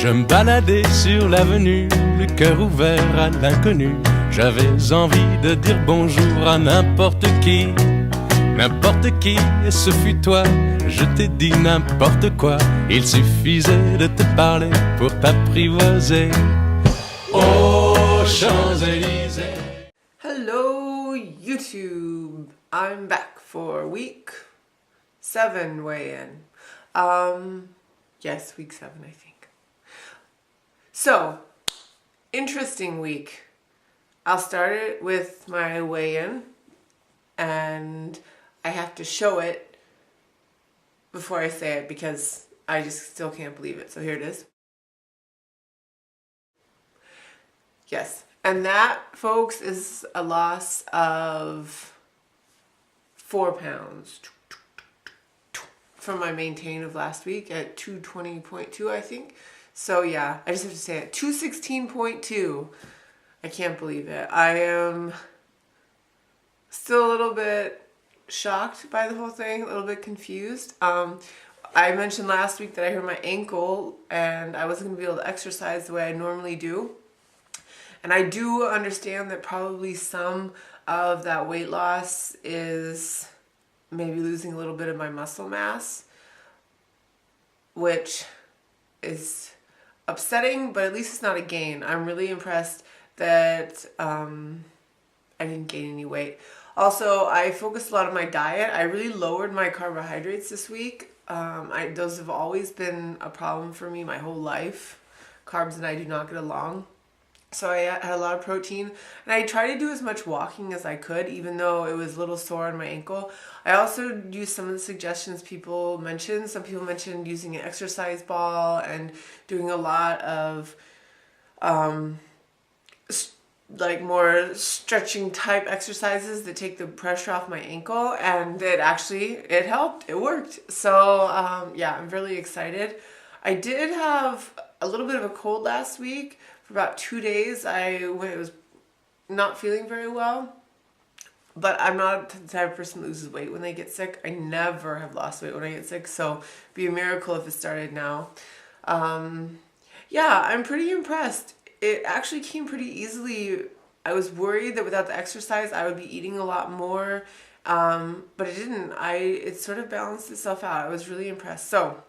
Je me baladais sur l'avenue, le cœur ouvert à l'inconnu. J'avais envie de dire bonjour à n'importe qui, et ce fut toi. Je t'ai dit n'importe quoi, il suffisait de te parler pour t'apprivoiser. Oh, Champs-Élysées. Hello, YouTube. I'm back for week 7 weigh-in. Yes, week 7, I think. So, interesting week. I'll start it with my weigh-in, and I have to show it before I say it because I just still can't believe it. So here it is. Yes, and that, folks, is a loss of 4 pounds from my maintain of last week at 220.2, I think. So yeah, I just have to say it. 216.2. I can't believe it. I am still a little bit shocked by the whole thing, a little bit confused. I mentioned last week that I hurt my ankle and I wasn't going to be able to exercise the way I normally do. And I do understand that probably some of that weight loss is maybe losing a little bit of my muscle mass, which is upsetting, but at least it's not a gain. I'm really impressed that I didn't gain any weight. Also, I focused a lot on my diet. I really lowered my carbohydrates this week. Those have always been a problem for me my whole life. Carbs and I do not get along. So I had a lot of protein, and I tried to do as much walking as I could, even though it was a little sore on my ankle. I also used some of the suggestions people mentioned. Some people mentioned using an exercise ball and doing a lot of like more stretching type exercises that take the pressure off my ankle, and it helped. It worked. So yeah, I'm really excited. I did have a little bit of a cold last week. For about 2 days, I was not feeling very well, but I'm not the type of person that loses weight when they get sick. I never have lost weight when I get sick, so it'd be a miracle if it started now. Yeah, I'm pretty impressed. It actually came pretty easily. I was worried that without the exercise, I would be eating a lot more, but it didn't. It sort of balanced itself out. I was really impressed. So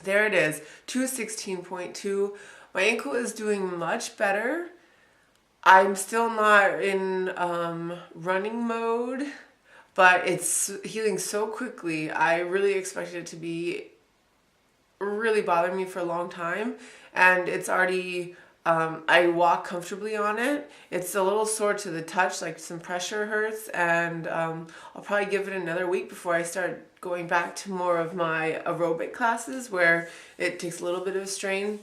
there it is, 216.2. My ankle is doing much better. I'm still not in running mode, but it's healing so quickly. I really expected it to be really bothering me for a long time, and it's already, I walk comfortably on it. It's a little sore to the touch, like some pressure hurts, and I'll probably give it another week before I start going back to more of my aerobic classes where it takes a little bit of a strain.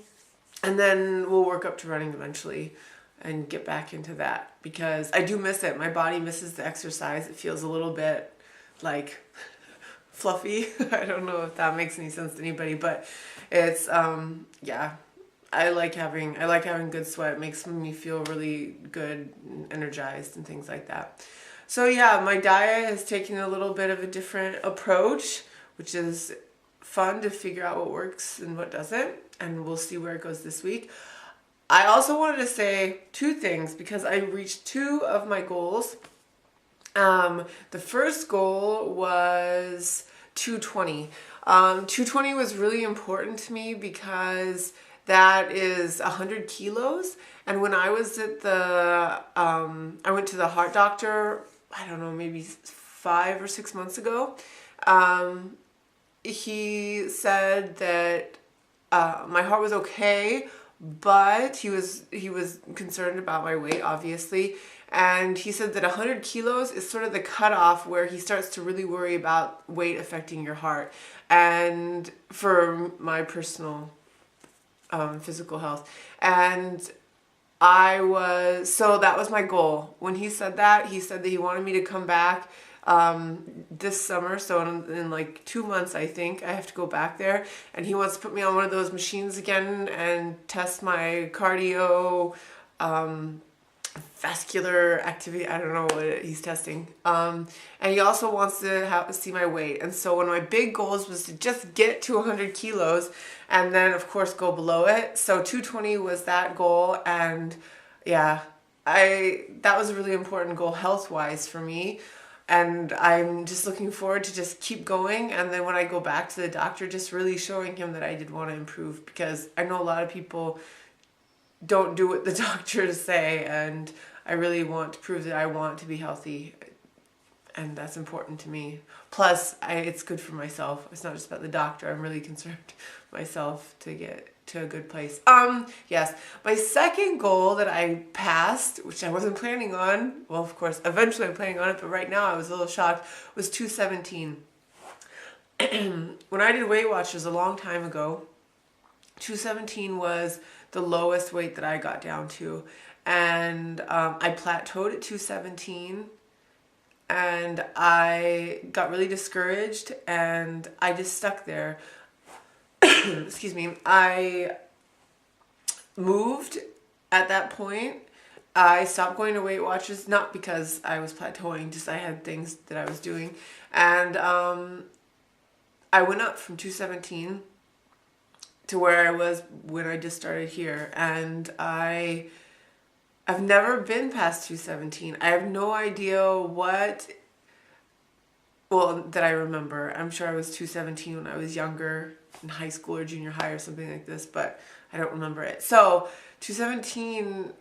And then we'll work up to running eventually and get back into that because I do miss it. My body misses the exercise. It feels a little bit like fluffy. I don't know if that makes any sense to anybody, but it's yeah. I like having good sweat. It makes me feel really good and energized and things like that. So yeah, my diet has taken a little bit of a different approach, which is fun to figure out what works and what doesn't, and we'll see where it goes this week. I also wanted to say 2 things because I reached 2 of my goals. The first goal was 220. 220 was really important to me because that is 100 kilos. And when I was at I went to the heart doctor, I don't know, maybe 5 or 6 months ago. He said that my heart was okay, but he was concerned about my weight, obviously. And he said that 100 kilos is sort of the cutoff where he starts to really worry about weight affecting your heart. And for my personal physical health. And so that was my goal. When he said that he wanted me to come back this summer, so in like 2 months, I think I have to go back there, and he wants to put me on one of those machines again and test my cardio vascular activity. I don't know what he's testing. And he also wants to see my weight. And so one of my big goals was to just get to 100 kilos and then of course go below it. So 220 was that goal. And yeah, that was a really important goal health-wise for me. And I'm just looking forward to just keep going. And then when I go back to the doctor, just really showing him that I did want to improve, because I know a lot of people don't do what the doctors say, and I really want to prove that I want to be healthy, and that's important to me. Plus, it's good for myself. It's not just about the doctor. I'm really concerned myself to get to a good place. Yes, my second goal that I passed, which I wasn't planning on, well, of course, eventually I'm planning on it, but right now I was a little shocked, was 217. When I did Weight Watchers a long time ago, 217 was the lowest weight that I got down to. And I plateaued at 217. And I got really discouraged and I just stuck there. Excuse me. I moved at that point. I stopped going to Weight Watchers, not because I was plateauing, just I had things that I was doing. And I went up from 217 to where I was when I just started here. And I've never been past 217. I have no idea what, well, that I remember. I'm sure I was 217 when I was younger, in high school or junior high or something like this, but I don't remember it. So 217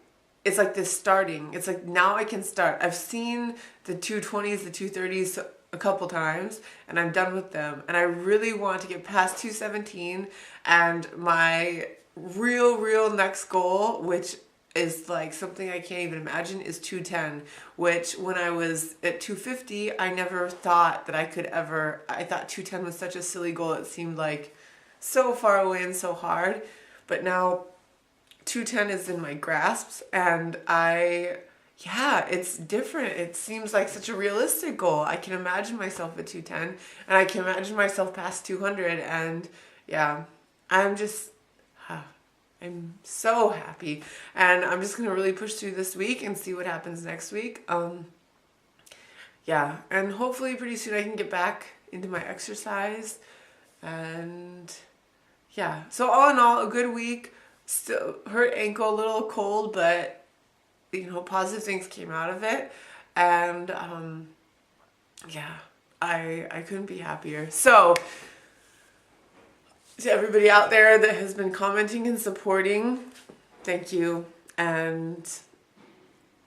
is like this starting. It's like now I can start. I've seen the 220s, the 230s a couple times, and I'm done with them. And I really want to get past 217. And my real next goal, which is like something I can't even imagine, is 210, which when I was at 250, I never thought that I could ever, I thought 210 was such a silly goal. It seemed like so far away and so hard, but now 210 is in my grasps, and it's different. It seems like such a realistic goal. I can imagine myself at 210, and I can imagine myself past 200, and yeah, I'm so happy, and I'm just gonna really push through this week and see what happens next week. Yeah, and hopefully pretty soon I can get back into my exercise, and yeah. So all in all, a good week. Still hurt ankle, a little cold, but you know, positive things came out of it, and yeah, I couldn't be happier. So to everybody out there that has been commenting and supporting, thank you. And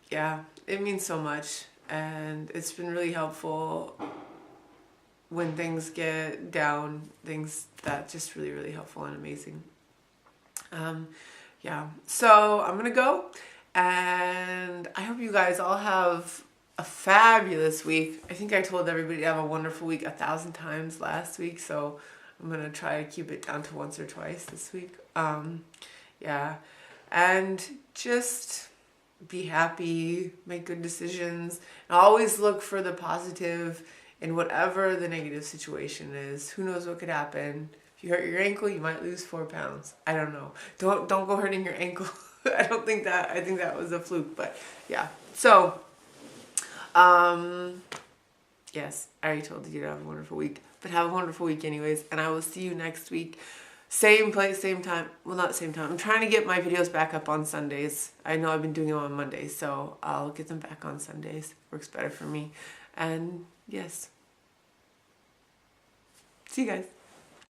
yeah, it means so much, and it's been really helpful when things get down, things that just really helpful and amazing. Yeah, so I'm gonna go, and I hope you guys all have a fabulous week. I think I told everybody to have a wonderful week 1,000 times last week, so I'm gonna try to keep it down to once or twice this week. Yeah, and just be happy, make good decisions, and always look for the positive in whatever the negative situation is. Who knows what could happen? If you hurt your ankle, you might lose 4 pounds. I don't know. Don't go hurting your ankle. I think that was a fluke, but yeah. So, yes, I already told you to have a wonderful week, but have a wonderful week anyways, and I will see you next week. Same place, same time. Well, not same time. I'm trying to get my videos back up on Sundays. I know I've been doing them on Mondays, so I'll get them back on Sundays. Works better for me. And yes. See you guys.